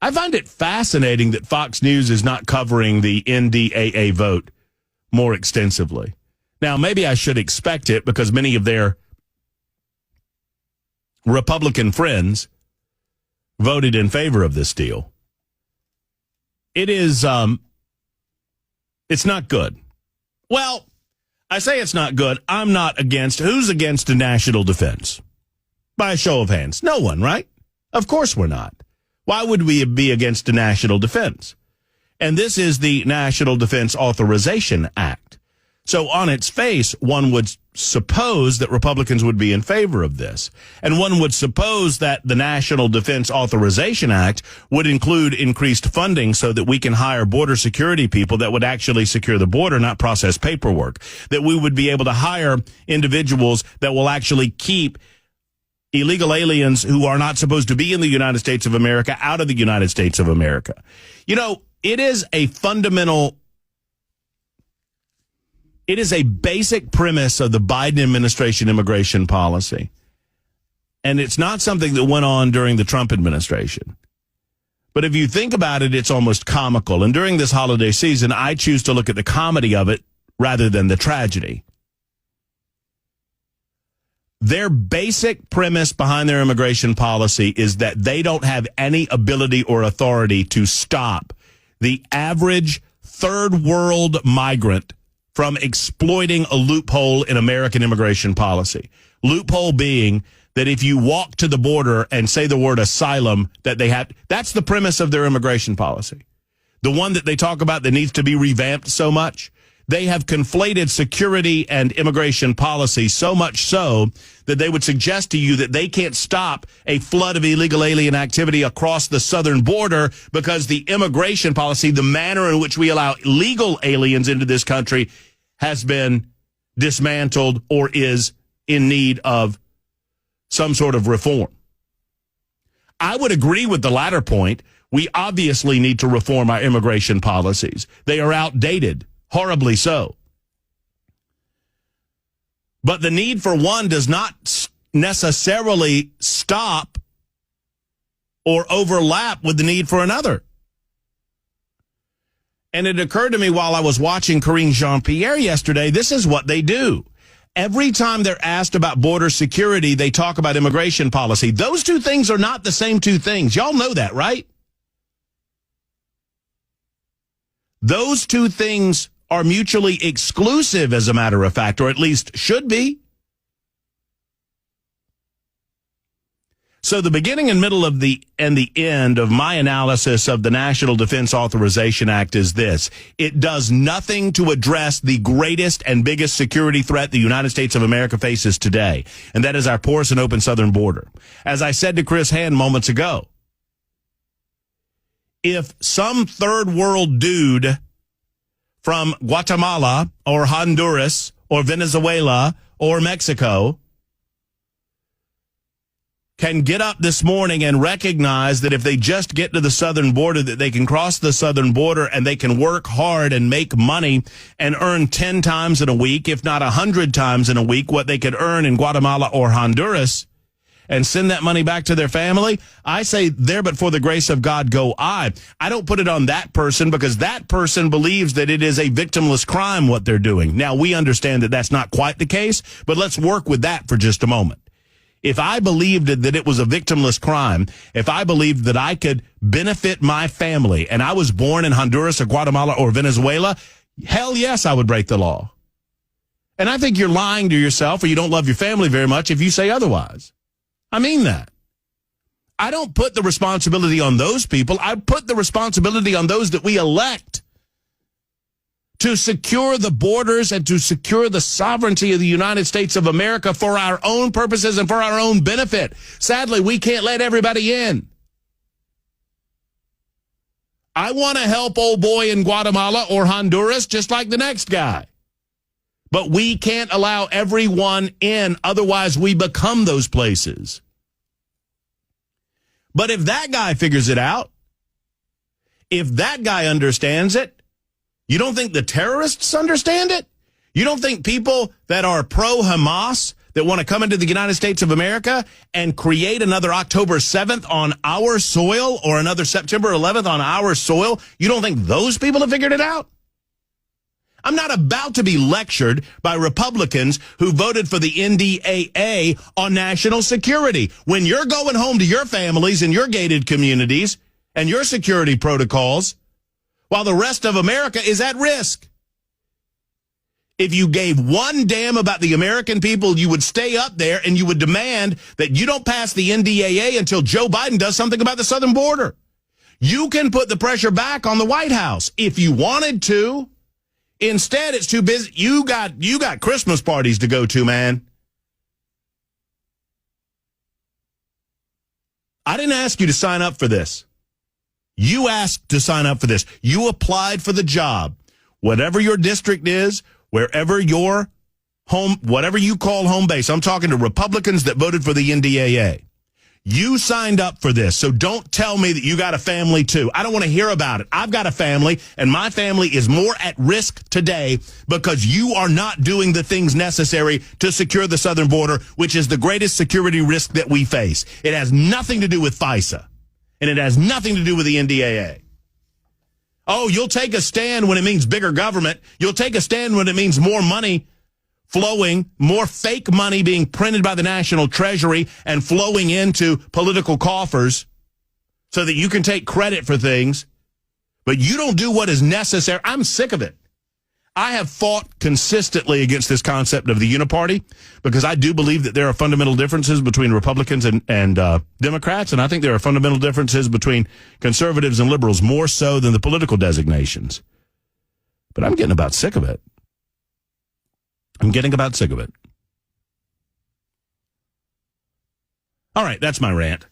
I find it fascinating that Fox News is not covering the NDAA vote more extensively. Now, maybe I should expect it because many of their Republican friends voted in favor of this deal. It is, it's not good. Well, I say it's not good. I'm not against. Who's against the national defense? By a show of hands. No one, right? Of course we're not. Why would we be against the national defense? And this is the National Defense Authorization Act. So on its face, one would suppose that Republicans would be in favor of this. And one would suppose that the National Defense Authorization Act would include increased funding so that we can hire border security people that would actually secure the border, not process paperwork. That we would be able to hire individuals that will actually keep illegal aliens who are not supposed to be in the United States of America out of the United States of America. You know, it is a basic premise of the Biden administration immigration policy. And it's not something that went on during the Trump administration. But if you think about it, it's almost comical. And during this holiday season, I choose to look at the comedy of it rather than the tragedy. Their basic premise behind their immigration policy is that they don't have any ability or authority to stop the average third world migrant from exploiting a loophole in American immigration policy. Loophole being that if you walk to the border and say the word asylum, that they have, that's the premise of their immigration policy. The one that they talk about that needs to be revamped so much. They have conflated security and immigration policy so much so that they would suggest to you that they can't stop a flood of illegal alien activity across the southern border because the immigration policy, the manner in which we allow legal aliens into this country, has been dismantled or is in need of some sort of reform. I would agree with the latter point. We obviously need to reform our immigration policies. They are outdated. Horribly so. But the need for one does not necessarily stop or overlap with the need for another. And it occurred to me while I was watching Karine Jean-Pierre yesterday, this is what they do. Every time they're asked about border security, they talk about immigration policy. Those two things are not the same two things. Y'all know that, right? Those two things are mutually exclusive, as a matter of fact, or at least should be. So the beginning and middle of the end of my analysis of the National Defense Authorization Act is this. It does nothing to address the greatest and biggest security threat the United States of America faces today, and that is our porous and open southern border. As I said to Chris Hand moments ago, if some third world dude from Guatemala or Honduras or Venezuela or Mexico can get up this morning and recognize that if they just get to the southern border, that they can cross the southern border and they can work hard and make money and earn 10 times in a week, if not 100 times in a week, what they could earn in Guatemala or Honduras, and send that money back to their family, I say, there but for the grace of God go I. I don't put it on that person because that person believes that it is a victimless crime what they're doing. Now, we understand that that's not quite the case, but let's work with that for just a moment. If I believed that it was a victimless crime, if I believed that I could benefit my family and I was born in Honduras or Guatemala or Venezuela, hell yes, I would break the law. And I think you're lying to yourself or you don't love your family very much if you say otherwise. I mean that. I don't put the responsibility on those people. I put the responsibility on those that we elect to secure the borders and to secure the sovereignty of the United States of America for our own purposes and for our own benefit. Sadly, we can't let everybody in. I want to help old boy in Guatemala or Honduras just like the next guy. But we can't allow everyone in, otherwise we become those places. But if that guy figures it out, if that guy understands it, you don't think the terrorists understand it? You don't think people that are pro-Hamas, that want to come into the United States of America and create another October 7th on our soil or another September 11th on our soil, you don't think those people have figured it out? I'm not about to be lectured by Republicans who voted for the NDAA on national security. When you're going home to your families and your gated communities and your security protocols, while the rest of America is at risk. If you gave one damn about the American people, you would stay up there and you would demand that you don't pass the NDAA until Joe Biden does something about the southern border. You can put the pressure back on the White House if you wanted to. Instead, it's too busy. You got Christmas parties to go to, man. I didn't ask you to sign up for this. You asked to sign up for this. You applied for the job. Whatever your district is, wherever your home, whatever you call home base. I'm talking to Republicans that voted for the NDAA. You signed up for this, so don't tell me that you got a family too. I don't want to hear about it. I've got a family, and my family is more at risk today because you are not doing the things necessary to secure the southern border, which is the greatest security risk that we face. It has nothing to do with FISA, and it has nothing to do with the NDAA. Oh, you'll take a stand when it means bigger government. You'll take a stand when it means more money flowing, more fake money being printed by the National Treasury and flowing into political coffers so that you can take credit for things. But you don't do what is necessary. I'm sick of it. I have fought consistently against this concept of the uniparty because I do believe that there are fundamental differences between Republicans and Democrats, and I think there are fundamental differences between conservatives and liberals, more so than the political designations. But I'm getting about sick of it. I'm getting about sick of it. All right, that's my rant.